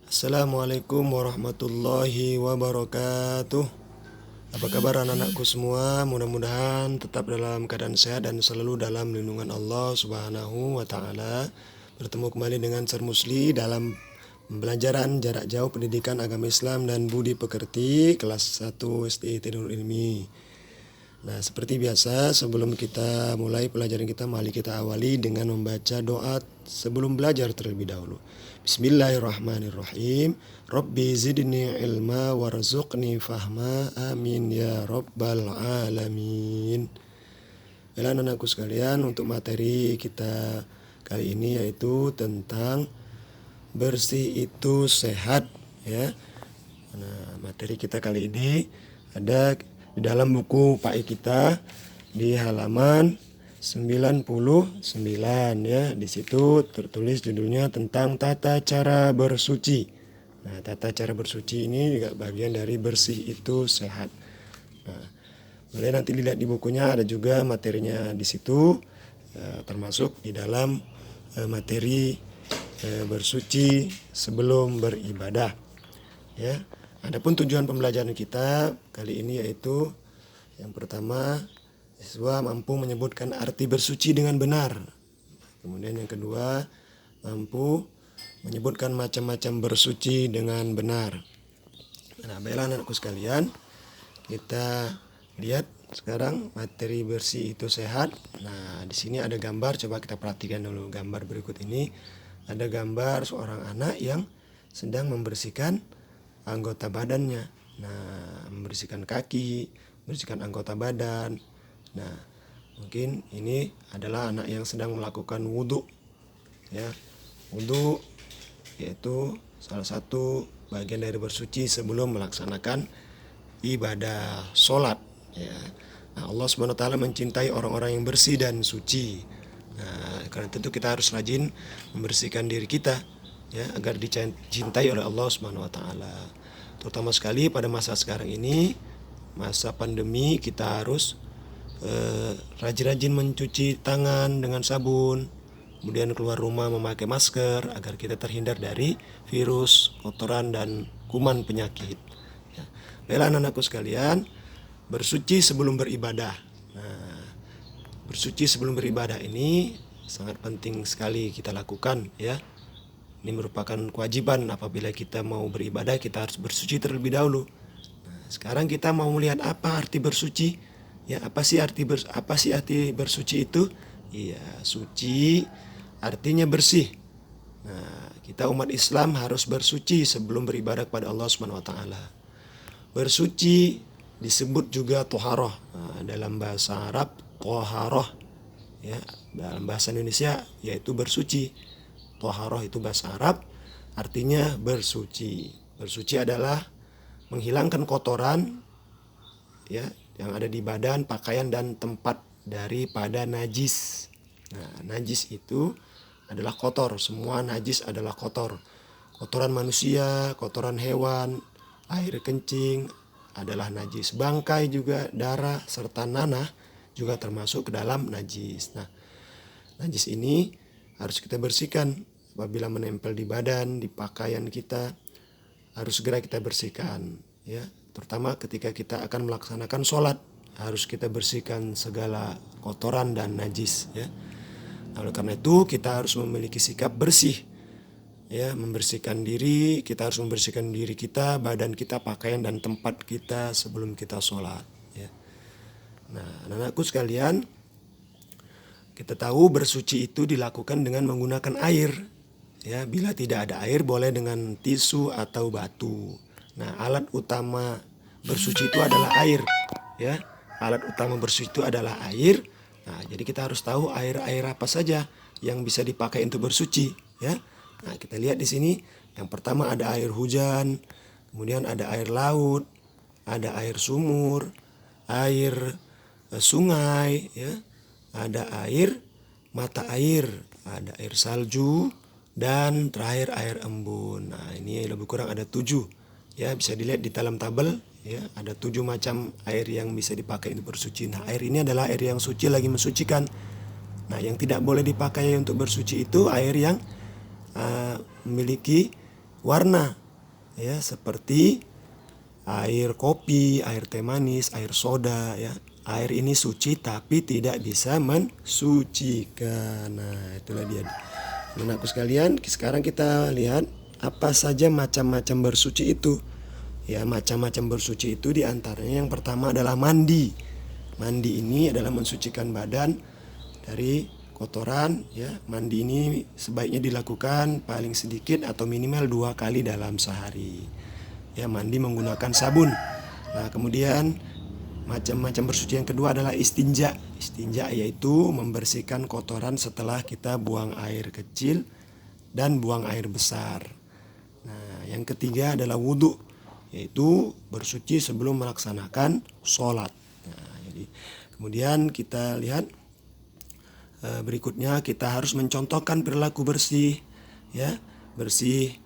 Assalamualaikum warahmatullahi wabarakatuh. Apa kabar anak-anakku semua? Mudah-mudahan tetap dalam keadaan sehat dan selalu dalam lindungan Allah Subhanahu wa taala. Bertemu kembali dengan Sir Musli dalam pembelajaran jarak jauh pendidikan agama Islam dan budi pekerti kelas 1 SD Nurul Ilmi. Nah, seperti biasa, sebelum kita mulai pelajaran kita, mari kita awali dengan membaca doa sebelum belajar terlebih dahulu. Bismillahirrahmanirrahim. Rabbi zidni ilma warzuqni fahma. Amin ya rabbal alamin. Baiklah anak-anakku sekalian, untuk materi kita kali ini yaitu tentang bersih itu sehat, ya. Nah, materi kita kali ini ada di dalam buku Pak kita di halaman 99, ya. Di situ tertulis judulnya tentang tata cara bersuci. Nah, tata cara bersuci ini juga bagian dari bersih itu sehat. Nah, boleh nanti dilihat di bukunya, ada juga materinya di situ, termasuk di dalam materi bersuci sebelum beribadah, ya. Adapun tujuan pembelajaran kita kali ini yaitu yang pertama, siswa mampu menyebutkan arti bersuci dengan benar. Kemudian yang kedua, mampu menyebutkan macam-macam bersuci dengan benar. Nah, baiklah anakku sekalian, kita lihat sekarang materi bersih itu sehat. Nah, di sini ada gambar, coba kita perhatikan dulu gambar berikut ini. Ada gambar seorang anak yang sedang membersihkan anggota badannya. Nah, membersihkan kaki, membersihkan anggota badan. Nah, mungkin ini adalah anak yang sedang melakukan wudhu, ya. Wudhu yaitu salah satu bagian dari bersuci sebelum melaksanakan ibadah sholat, ya. Nah, Allah Subhanahu wa taala mencintai orang-orang yang bersih dan suci. Nah, karena tentu kita harus rajin membersihkan diri kita, ya, agar dicintai oleh Allah Subhanahu wa taala. Terutama sekali pada masa sekarang ini, masa pandemi, kita harus rajin-rajin mencuci tangan dengan sabun, kemudian keluar rumah memakai masker agar kita terhindar dari virus, kotoran dan kuman penyakit. Ya. Baiklah anak-anakku sekalian, bersuci sebelum beribadah. Nah, bersuci sebelum beribadah ini sangat penting sekali kita lakukan, ya. Ini merupakan kewajiban apabila kita mau beribadah, kita harus bersuci terlebih dahulu. Nah, sekarang kita mau melihat apa arti bersuci. Ya, apa sih arti bersuci itu? Iya, suci artinya bersih. Nah, kita umat Islam harus bersuci sebelum beribadah kepada Allah Subhanahu wa taala. Bersuci disebut juga toharoh. Nah, dalam bahasa Arab toharoh, ya, dalam bahasa Indonesia yaitu bersuci. Toharoh itu bahasa Arab, artinya bersuci. Bersuci adalah menghilangkan kotoran, ya, yang ada di badan, pakaian dan tempat daripada najis. Nah, najis itu adalah kotor. Semua najis adalah kotor. Kotoran manusia, kotoran hewan, air kencing adalah najis. Bangkai juga, darah serta nanah juga termasuk ke dalam najis. Nah, najis ini harus kita bersihkan. Apabila menempel di badan, di pakaian kita, harus segera kita bersihkan, ya. Terutama ketika kita akan melaksanakan sholat, harus kita bersihkan segala kotoran dan najis, ya. Oleh karena itu kita harus memiliki sikap bersih, ya, membersihkan diri. Kita harus membersihkan diri kita, badan kita, pakaian dan tempat kita sebelum kita sholat, ya. Nah, anak-anakku sekalian, kita tahu bersuci itu dilakukan dengan menggunakan air. Ya, bila tidak ada air boleh dengan tisu atau batu. Nah, alat utama bersuci itu adalah air, ya. Alat utama bersuci itu adalah air. Nah, jadi kita harus tahu air-air apa saja yang bisa dipakai untuk bersuci, ya. Nah, kita lihat di sini. Yang pertama ada air hujan, kemudian ada air laut, ada air sumur, air sungai, ya. Ada air mata air, ada air salju, dan terakhir air embun. Nah, ini lebih kurang ada 7, ya, bisa dilihat di dalam tabel, ya, ada 7 macam air yang bisa dipakai untuk bersuci. Nah, air ini adalah air yang suci, lagi mensucikan. Nah, yang tidak boleh dipakai untuk bersuci itu air yang memiliki warna, ya, seperti air kopi, air teh manis, air soda, ya. Air ini suci tapi tidak bisa mensucikan. Nah, itulah dia. Anakku sekalian, sekarang kita lihat apa saja macam-macam bersuci itu. Ya, macam-macam bersuci itu diantaranya yang pertama adalah mandi. Mandi ini adalah mensucikan badan dari kotoran, ya. Mandi ini sebaiknya dilakukan paling sedikit atau minimal 2 kali dalam sehari. Ya, mandi menggunakan sabun. Nah, kemudian macam-macam bersuci yang kedua adalah istinja. Istinja yaitu membersihkan kotoran setelah kita buang air kecil dan buang air besar. Nah, yang ketiga adalah wudhu, yaitu bersuci sebelum melaksanakan sholat. Nah, jadi kemudian kita lihat berikutnya, kita harus mencontohkan perilaku bersih, ya. Bersih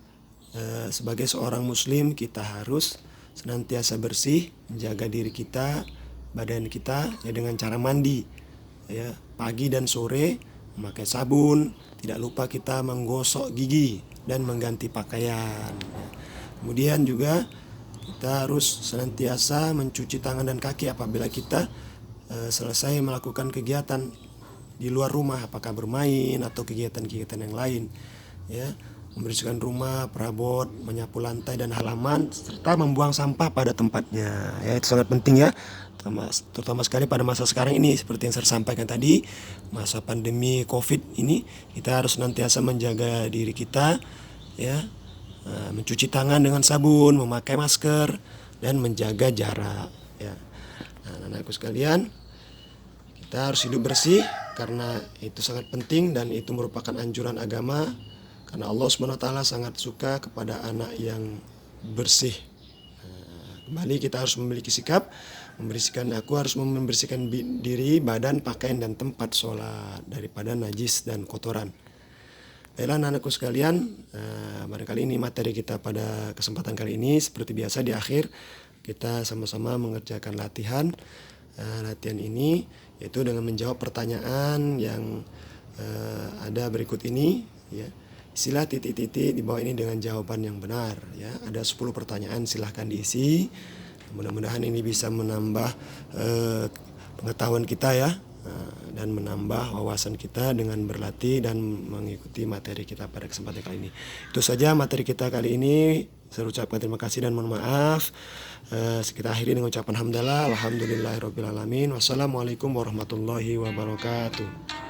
sebagai seorang muslim kita harus senantiasa bersih, menjaga diri kita, badan kita, ya, dengan cara mandi, ya, pagi dan sore memakai sabun, tidak lupa kita menggosok gigi dan mengganti pakaian, ya. Kemudian juga kita harus senantiasa mencuci tangan dan kaki apabila kita selesai melakukan kegiatan di luar rumah, apakah bermain atau kegiatan-kegiatan yang lain, ya. Membersihkan rumah, perabot, menyapu lantai dan halaman, serta membuang sampah pada tempatnya. Ya, itu sangat penting, ya. Terutama sekali pada masa sekarang ini, seperti yang saya sampaikan tadi, masa pandemi COVID ini, kita harus senantiasa menjaga diri kita, ya, mencuci tangan dengan sabun, memakai masker, dan menjaga jarak, ya. Nah, anakku sekalian, kita harus hidup bersih karena itu sangat penting dan itu merupakan anjuran agama. Karena Allah SWT sangat suka kepada anak yang bersih. Kembali kita harus memiliki sikap aku harus membersihkan diri, badan, pakaian, dan tempat sholat daripada najis dan kotoran. Baiklah anakku sekalian, barangkali ini materi kita pada kesempatan kali ini. Seperti biasa di akhir kita sama-sama mengerjakan latihan. Latihan ini yaitu dengan menjawab pertanyaan yang ada berikut ini, ya. Isilah titik-titik di bawah ini dengan jawaban yang benar, ya. Ada 10 pertanyaan, silahkan diisi. Mudah-mudahan ini bisa menambah pengetahuan kita, ya, dan menambah wawasan kita dengan berlatih dan mengikuti materi kita pada kesempatan kali ini. Itu saja materi kita kali ini. Saya ucapkan terima kasih dan mohon maaf. Kita akhiri dengan ucapan hamdalah, alhamdulillahirabbil alamin. Wassalamualaikum warahmatullahi wabarakatuh.